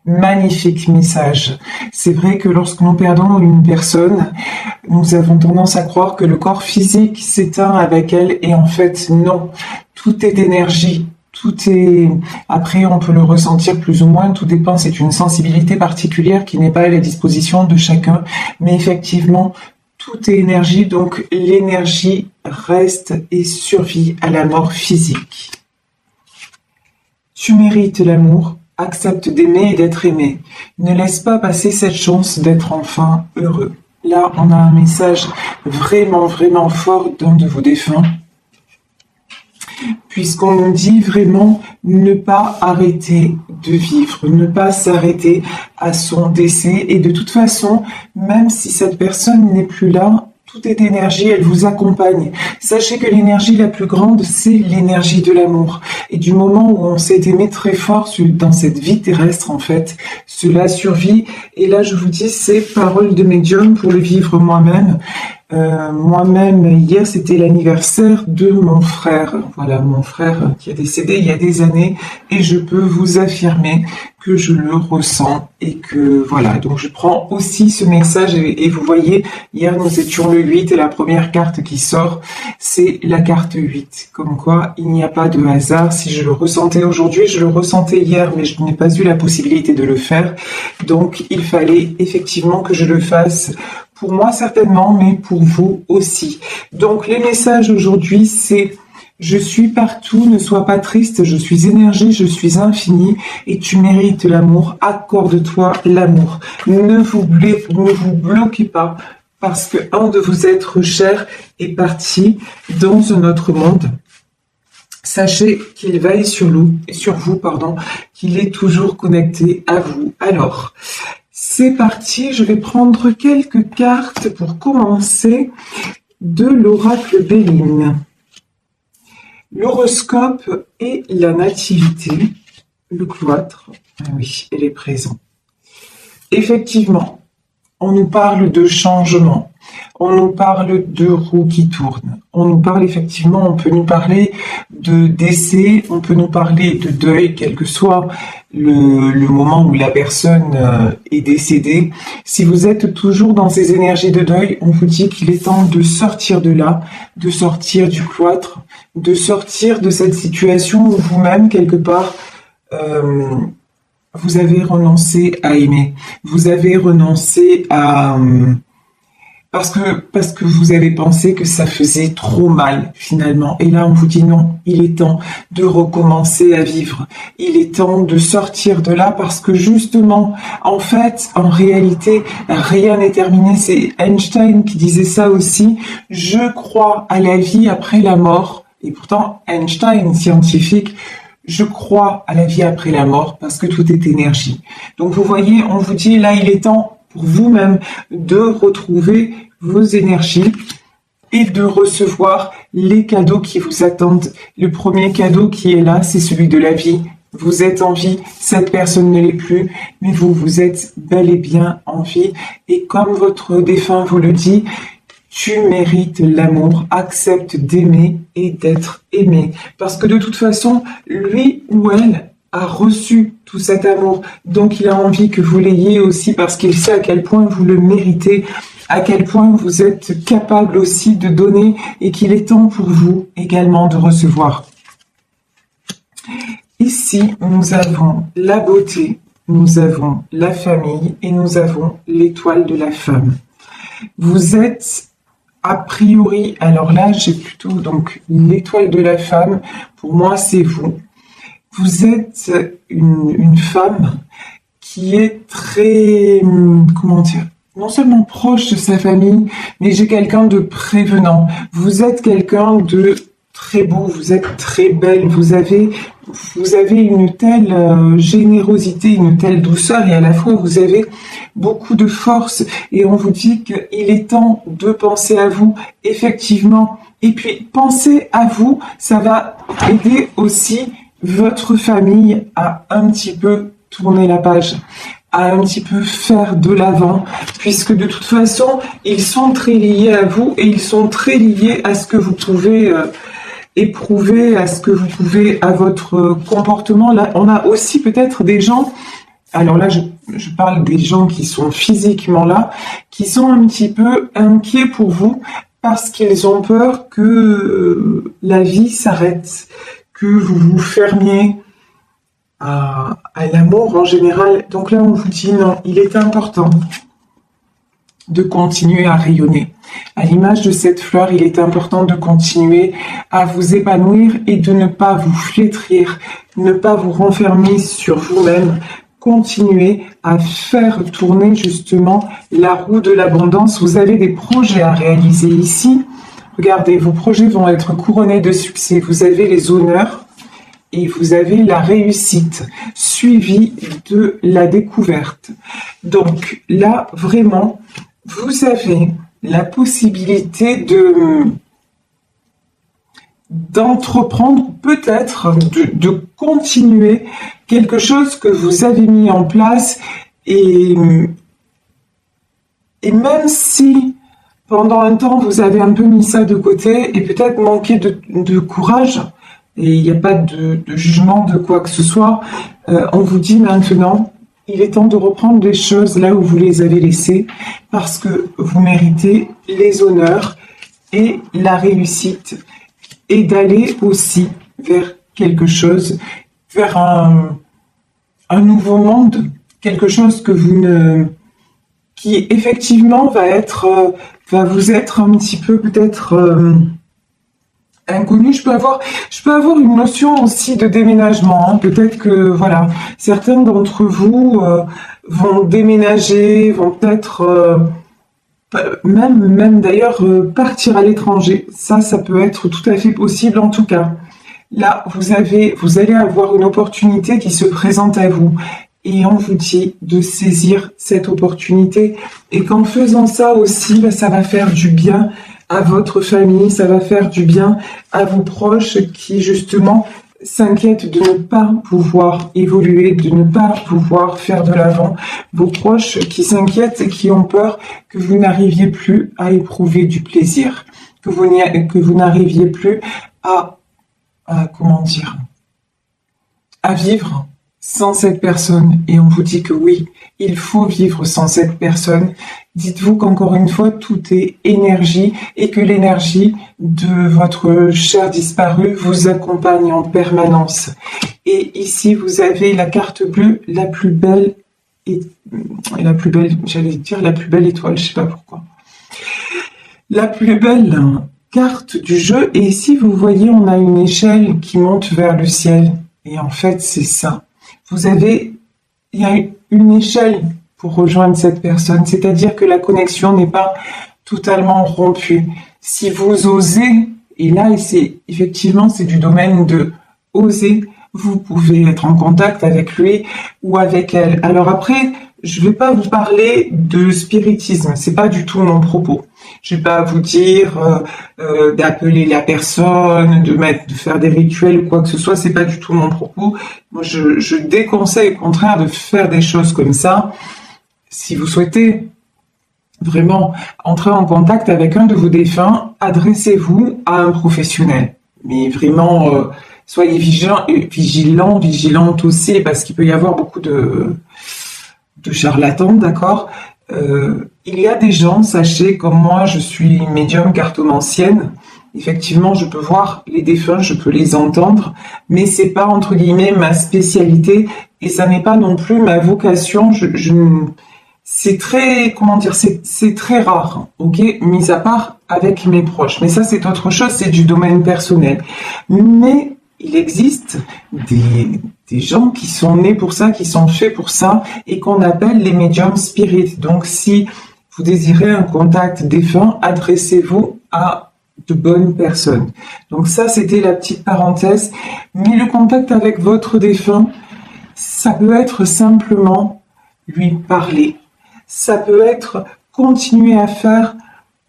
Magnifique message. C'est vrai que lorsque nous perdons une personne, nous avons tendance à croire que le corps physique s'éteint avec elle et en fait non. Tout est énergie. Tout est... Après, on peut le ressentir plus ou moins, tout dépend, c'est une sensibilité particulière qui n'est pas à la disposition de chacun. Mais effectivement, tout est énergie, donc l'énergie reste et survit à la mort physique. Tu mérites l'amour. Accepte d'aimer et d'être aimé. Ne laisse pas passer cette chance d'être enfin heureux. Là, on a un message vraiment, vraiment fort d'un de vos défunts, puisqu'on nous dit vraiment ne pas arrêter de vivre, ne pas s'arrêter à son décès. Et de toute façon, même si cette personne n'est plus là, tout est énergie, elle vous accompagne. Sachez que l'énergie la plus grande, c'est l'énergie de l'amour. Et du moment où on s'est aimé très fort dans cette vie terrestre, en fait, cela survit. Et là, je vous dis, c'est parole de médium pour le vivre moi-même. Moi-même, hier, c'était l'anniversaire de mon frère. Voilà, mon frère qui a décédé il y a des années. Et je peux vous affirmer que je le ressens et que voilà. Donc, je prends aussi ce message et vous voyez, hier, nous étions le 8 et la première carte qui sort, c'est la carte 8. Comme quoi, il n'y a pas de hasard. Si je le ressentais aujourd'hui, je le ressentais hier, mais je n'ai pas eu la possibilité de le faire. Donc, il fallait effectivement que je le fasse. Pour moi certainement, mais pour vous aussi. Donc les messages aujourd'hui, c'est « Je suis partout, ne sois pas triste, je suis énergie, je suis infini et tu mérites l'amour, accorde-toi l'amour. Ne vous bloquez pas parce que un de vos êtres chers est parti dans un autre monde. Sachez qu'il veille sur vous, qu'il est toujours connecté à vous. Alors, c'est parti, je vais prendre quelques cartes pour commencer de l'oracle Béline. L'horoscope et la nativité, le cloître, ah oui, elle est présente. Effectivement, on nous parle de changement, on nous parle de roues qui tournent, on nous parle effectivement, on peut nous parler de décès, on peut nous parler de deuil, quel que soit le moment où la personne est décédée. Si vous êtes toujours dans ces énergies de deuil, on vous dit qu'il est temps de sortir de là, de sortir du cloître, de sortir de cette situation où vous-même, quelque part, vous avez renoncé à aimer, vous avez renoncé à... Parce que vous avez pensé que ça faisait trop mal, finalement. Et là, on vous dit non, il est temps de recommencer à vivre. Il est temps de sortir de là parce que justement, en fait, en réalité, rien n'est terminé. C'est Einstein qui disait ça aussi. Je crois à la vie après la mort. Et pourtant, Einstein, scientifique, je crois à la vie après la mort parce que tout est énergie. Donc, vous voyez, on vous dit là, il est temps pour vous-même de retrouver vos énergies et de recevoir les cadeaux qui vous attendent. Le premier cadeau qui est là, c'est celui de la vie. Vous êtes en vie, cette personne ne l'est plus, mais vous êtes bel et bien en vie. Et comme votre défunt vous le dit, tu mérites l'amour, accepte d'aimer et d'être aimé. Parce que de toute façon, lui ou elle a reçu tout cet amour, donc il a envie que vous l'ayez aussi parce qu'il sait à quel point vous le méritez, à quel point vous êtes capable aussi de donner et qu'il est temps pour vous également de recevoir. Ici, nous avons la beauté, nous avons la famille et nous avons l'étoile de la femme. Vous êtes a priori, alors là j'ai plutôt donc l'étoile de la femme, pour moi c'est vous. Vous êtes une femme qui est très, comment dire, non seulement proche de sa famille, mais j'ai quelqu'un de prévenant. Vous êtes quelqu'un de très beau, vous êtes très belle, vous avez une telle générosité, une telle douceur et à la fois vous avez beaucoup de force et on vous dit qu'il est temps de penser à vous, effectivement. Et puis penser à vous, ça va aider aussi votre famille à un petit peu tourner la page, à un petit peu faire de l'avant, puisque de toute façon, ils sont très liés à vous et ils sont très liés à ce que vous pouvez éprouver, à ce que vous pouvez, à votre comportement. Là, on a aussi peut-être des gens alors là, je parle des gens qui sont physiquement là, qui sont un petit peu inquiets pour vous parce qu'ils ont peur que la vie s'arrête, que vous vous fermiez à l'amour en général. Donc là, on vous dit non, il est important de continuer à rayonner. À l'image de cette fleur, il est important de continuer à vous épanouir et de ne pas vous flétrir, ne pas vous renfermer sur vous-même. Continuez à faire tourner justement la roue de l'abondance. Vous avez des projets à réaliser ici. Regardez, vos projets vont être couronnés de succès. Vous avez les honneurs et vous avez la réussite, suivie de la découverte. Donc là, vraiment, vous avez la possibilité d'entreprendre, peut-être de continuer quelque chose que vous avez mis en place et même si pendant un temps vous avez un peu mis ça de côté et peut-être manqué de courage, et il n'y a pas de jugement de quoi que ce soit, on vous dit maintenant, il est temps de reprendre les choses là où vous les avez laissées parce que vous méritez les honneurs et la réussite et d'aller aussi vers quelque chose, vers un nouveau monde, quelque chose que qui effectivement va vous être un petit peu peut-être inconnu. Je peux avoir une notion aussi de déménagement. Hein. Peut-être que voilà, certains d'entre vous vont déménager, vont peut-être même d'ailleurs partir à l'étranger. Ça peut être tout à fait possible en tout cas. Là, vous allez avoir une opportunité qui se présente à vous. Et on vous dit de saisir cette opportunité. Et qu'en faisant ça aussi, ça va faire du bien à votre famille, ça va faire du bien à vos proches qui justement s'inquiètent de ne pas pouvoir évoluer, de ne pas pouvoir faire de l'avant. Vos proches qui s'inquiètent et qui ont peur que vous n'arriviez plus à éprouver du plaisir, que vous n'arriviez plus à vivre sans cette personne. Et on vous dit que oui, il faut vivre sans cette personne. Dites-vous qu'encore une fois, tout est énergie et que l'énergie de votre cher disparu vous accompagne en permanence. Et ici, vous avez la carte bleue, la plus belle, j'allais dire la plus belle étoile, je sais pas pourquoi. La plus belle carte du jeu. Et ici, vous voyez, on a une échelle qui monte vers le ciel. Et en fait, c'est ça. Il y a une échelle pour rejoindre cette personne, c'est-à-dire que la connexion n'est pas totalement rompue. Si vous osez, et là, c'est du domaine de oser, vous pouvez être en contact avec lui ou avec elle. Alors après, je ne vais pas vous parler de spiritisme, c'est pas du tout mon propos. Je vais pas vous dire d'appeler la personne, de faire des rituels ou quoi que ce soit, c'est pas du tout mon propos. Moi, je déconseille au contraire de faire des choses comme ça. Si vous souhaitez vraiment entrer en contact avec un de vos défunts, adressez-vous à un professionnel. Mais vraiment, soyez vigilantes aussi, parce qu'il peut y avoir beaucoup de charlatans, d'accord. Il y a des gens, sachez, comme moi, je suis médium cartomancienne. Effectivement, je peux voir les défunts, je peux les entendre, mais c'est pas entre guillemets ma spécialité et ça n'est pas non plus ma vocation. C'est très, c'est très rare, ok, mis à part avec mes proches. Mais ça, c'est autre chose, c'est du domaine personnel. Mais il existe des gens qui sont nés pour ça, qui sont faits pour ça, et qu'on appelle les médiums spirites. Donc, si vous désirez un contact défunt, adressez-vous à de bonnes personnes. Donc ça, c'était la petite parenthèse. Mais le contact avec votre défunt, ça peut être simplement lui parler. Ça peut être continuer à faire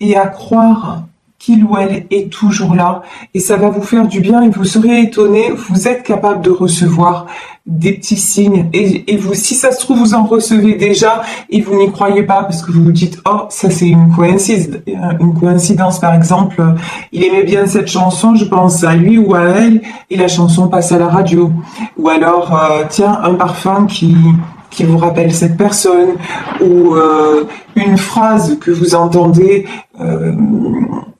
et à croire qu'il ou elle est toujours là, et ça va vous faire du bien et vous serez étonné, vous êtes capable de recevoir des petits signes, et vous, si ça se trouve, vous en recevez déjà et vous n'y croyez pas parce que vous vous dites, oh, ça c'est une coïncidence, par exemple, il aimait bien cette chanson, je pense à lui ou à elle, et la chanson passe à la radio, ou alors, tiens, un parfum qui qui vous rappelle cette personne, ou une phrase que vous entendez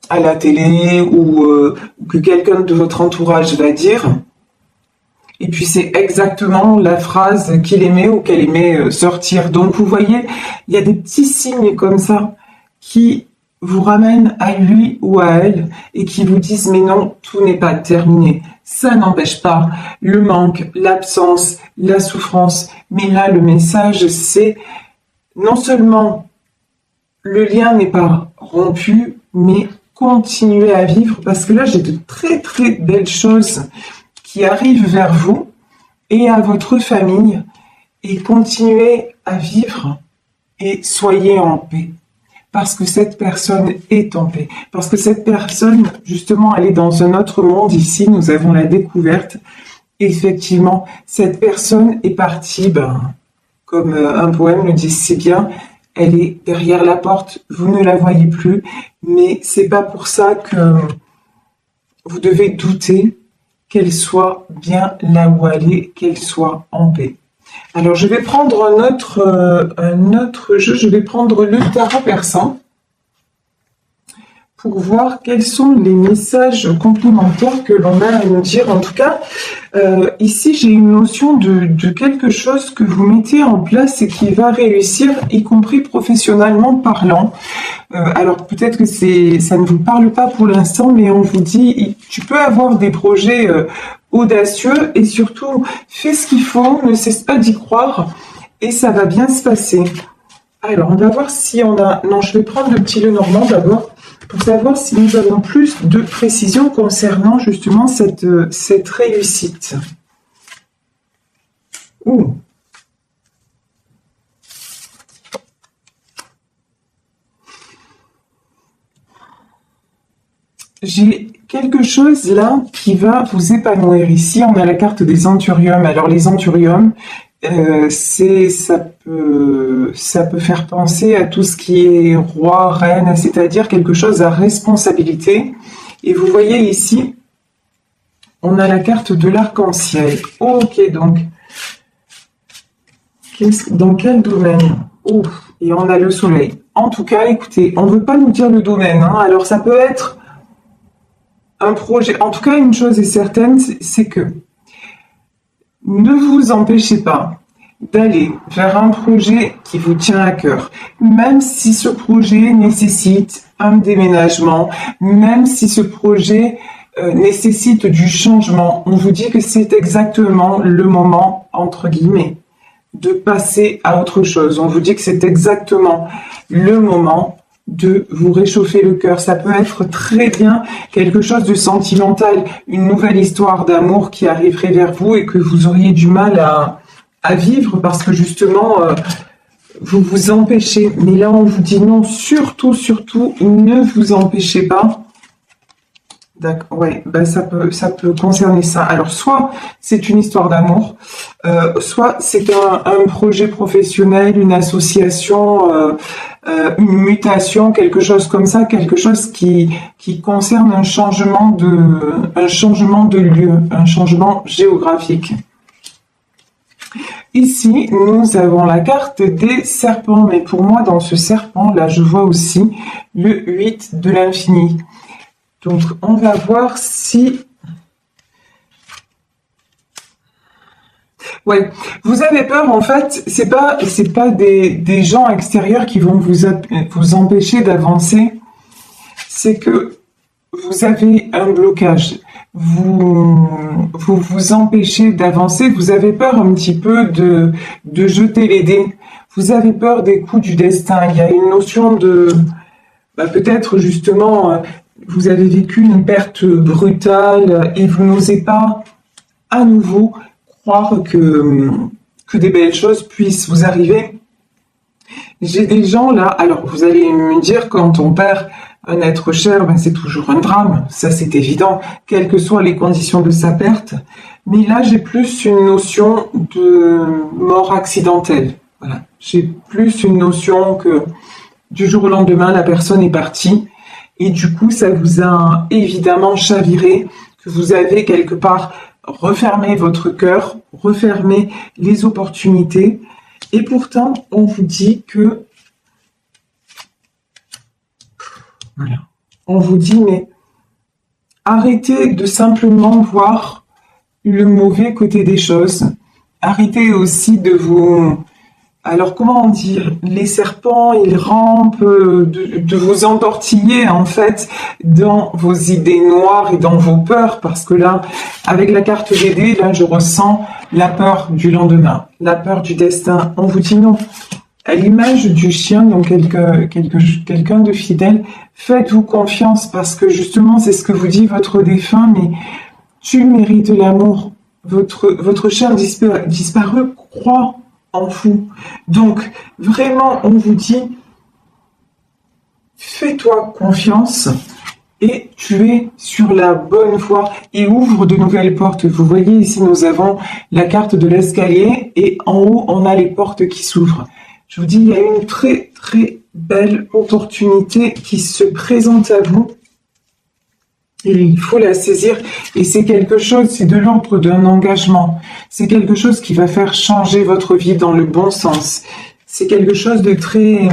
à la télé, ou que quelqu'un de votre entourage va dire. Et puis c'est exactement la phrase qu'il aimait ou qu'elle aimait sortir. Donc vous voyez, il y a des petits signes comme ça qui vous ramènent à lui ou à elle et qui vous disent mais non, tout n'est pas terminé. Ça n'empêche pas le manque, l'absence, la souffrance. Mais là, le message, c'est non seulement le lien n'est pas rompu, mais continuez à vivre parce que là, j'ai de très très belles choses qui arrivent vers vous et à votre famille et continuez à vivre et soyez en paix. Parce que cette personne est en paix. Parce que cette personne, justement, elle est dans un autre monde ici. Nous avons la découverte. Effectivement, cette personne est partie, comme un poème le dit si bien, elle est derrière la porte. Vous ne la voyez plus. Mais c'est pas pour ça que vous devez douter qu'elle soit bien là où elle est, qu'elle soit en paix. Alors, je vais prendre un autre jeu. Je vais prendre le tarot persan pour voir quels sont les messages complémentaires que l'on a à nous dire. En tout cas, ici, j'ai une notion de quelque chose que vous mettez en place et qui va réussir, y compris professionnellement parlant. Alors, peut-être que ça ne vous parle pas pour l'instant, mais on vous dit, tu peux avoir des projets audacieux et surtout, fais ce qu'il faut, ne cesse pas d'y croire et ça va bien se passer. Alors, on va voir si on a... Non, je vais prendre le petit Lenormand d'abord pour savoir si nous avons plus de précision concernant justement cette réussite. Ouh. J'ai quelque chose là qui va vous épanouir. Ici, on a la carte des Anthuriums. Alors, les Anthuriums, ça peut faire penser à tout ce qui est roi, reine, c'est-à-dire quelque chose à responsabilité. Et vous voyez ici, on a la carte de l'arc-en-ciel. Ok, donc, dans quel domaine? Oh, et on a le soleil. En tout cas, écoutez, on ne veut pas nous dire le domaine. Hein. Alors, ça peut être un projet. En tout cas, une chose est certaine, c'est que ne vous empêchez pas d'aller vers un projet qui vous tient à cœur, même si ce projet nécessite un déménagement, même si ce projet nécessite du changement. On vous dit que c'est exactement le moment, entre guillemets, de passer à autre chose. On vous dit que c'est exactement le moment de vous réchauffer le cœur. Ça peut être très bien quelque chose de sentimental, une nouvelle histoire d'amour qui arriverait vers vous et que vous auriez du mal à vivre parce que justement vous vous empêchez. Mais là on vous dit non, surtout ne vous empêchez pas. D'accord, ouais, ça peut concerner ça. Alors soit c'est une histoire d'amour, soit c'est un projet professionnel, une association, une mutation, quelque chose comme ça, quelque chose qui concerne un changement de lieu, un changement géographique. Ici, nous avons la carte des serpents, mais pour moi, dans ce serpent, là, je vois aussi le 8 de l'infini. Donc, on va voir si... Ouais, vous avez peur, en fait, c'est pas des gens extérieurs qui vont vous empêcher d'avancer, c'est que vous avez un blocage, vous empêchez d'avancer, vous avez peur un petit peu de jeter les dés, vous avez peur des coups du destin, il y a une notion de, peut-être justement, vous avez vécu une perte brutale et vous n'osez pas à nouveau croire que des belles choses puissent vous arriver. J'ai des gens là, alors vous allez me dire quand on perd un être cher, c'est toujours un drame, ça c'est évident, quelles que soient les conditions de sa perte. Mais là, j'ai plus une notion de mort accidentelle. Voilà. J'ai plus une notion que du jour au lendemain, la personne est partie. Et du coup, ça vous a évidemment chaviré, que vous avez quelque part refermé votre cœur, refermé les opportunités. Et pourtant, on vous dit que... Voilà. On vous dit, mais arrêtez de simplement voir le mauvais côté des choses. Arrêtez aussi de vous... Alors, comment dire, les serpents, ils rampent, de vous entortiller, en fait, dans vos idées noires et dans vos peurs, parce que là, avec la carte des dés, là, je ressens la peur du lendemain, la peur du destin. On vous dit non. À l'image du chien, donc quelqu'un de fidèle, faites-vous confiance, parce que justement, c'est ce que vous dit votre défunt, mais tu mérites l'amour. Votre chien disparu croit en vous. Donc, vraiment, on vous dit, fais-toi confiance et tu es sur la bonne voie et ouvre de nouvelles portes. Vous voyez ici, nous avons la carte de l'escalier et en haut, on a les portes qui s'ouvrent. Je vous dis, il y a une très, très belle opportunité qui se présente à vous. Et il faut la saisir et c'est quelque chose, c'est de l'ordre d'un engagement. C'est quelque chose qui va faire changer votre vie dans le bon sens. C'est quelque chose de très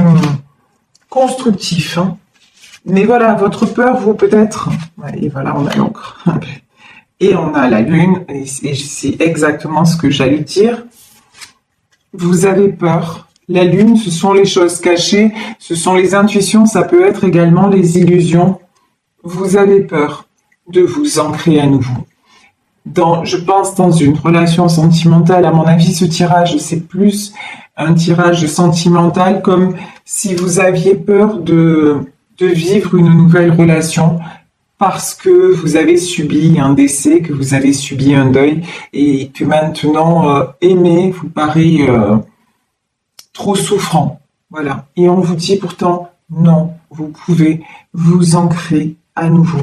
constructif. Hein. Mais voilà, votre peur, vous peut-être... Et voilà, on a l'encre. Et on a la lune, et c'est exactement ce que j'allais dire. Vous avez peur. La lune, ce sont les choses cachées, ce sont les intuitions, ça peut être également les illusions. Vous avez peur de vous ancrer à nouveau. Je pense dans une relation sentimentale, à mon avis, ce tirage, c'est plus un tirage sentimental, comme si vous aviez peur de vivre une nouvelle relation parce que vous avez subi un décès, que vous avez subi un deuil, et que maintenant, aimer vous paraît trop souffrant. Voilà. Et on vous dit pourtant, non, vous pouvez vous ancrer à nouveau.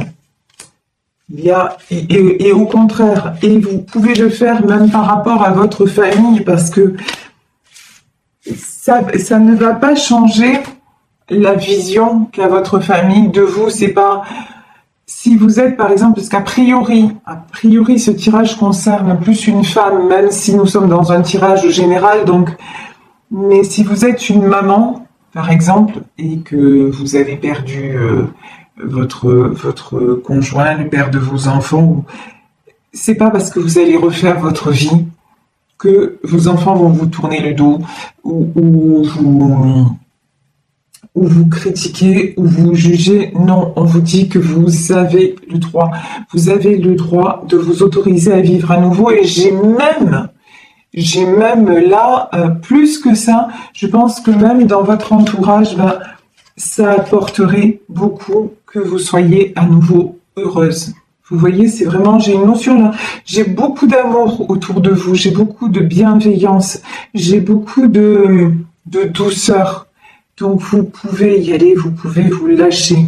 Et au contraire, et vous pouvez le faire même par rapport à votre famille, parce que ça ne va pas changer la vision qu'a votre famille de vous. C'est pas, si vous êtes par exemple, parce qu'a priori, ce tirage concerne plus une femme, même si nous sommes dans un tirage général, donc, mais si vous êtes une maman, par exemple, et que vous avez perdu votre conjoint, le père de vos enfants, c'est pas parce que vous allez refaire votre vie que vos enfants vont vous tourner le dos ou vous critiquer ou vous juger. Non, on vous dit que vous avez le droit. Vous avez le droit de vous autoriser à vivre à nouveau. Et j'ai même là, plus que ça, je pense que même dans votre entourage, ça apporterait beaucoup que vous soyez à nouveau heureuse. Vous voyez, c'est vraiment, j'ai une notion là, j'ai beaucoup d'amour autour de vous, j'ai beaucoup de bienveillance, j'ai beaucoup de douceur. Donc vous pouvez y aller, vous pouvez vous lâcher.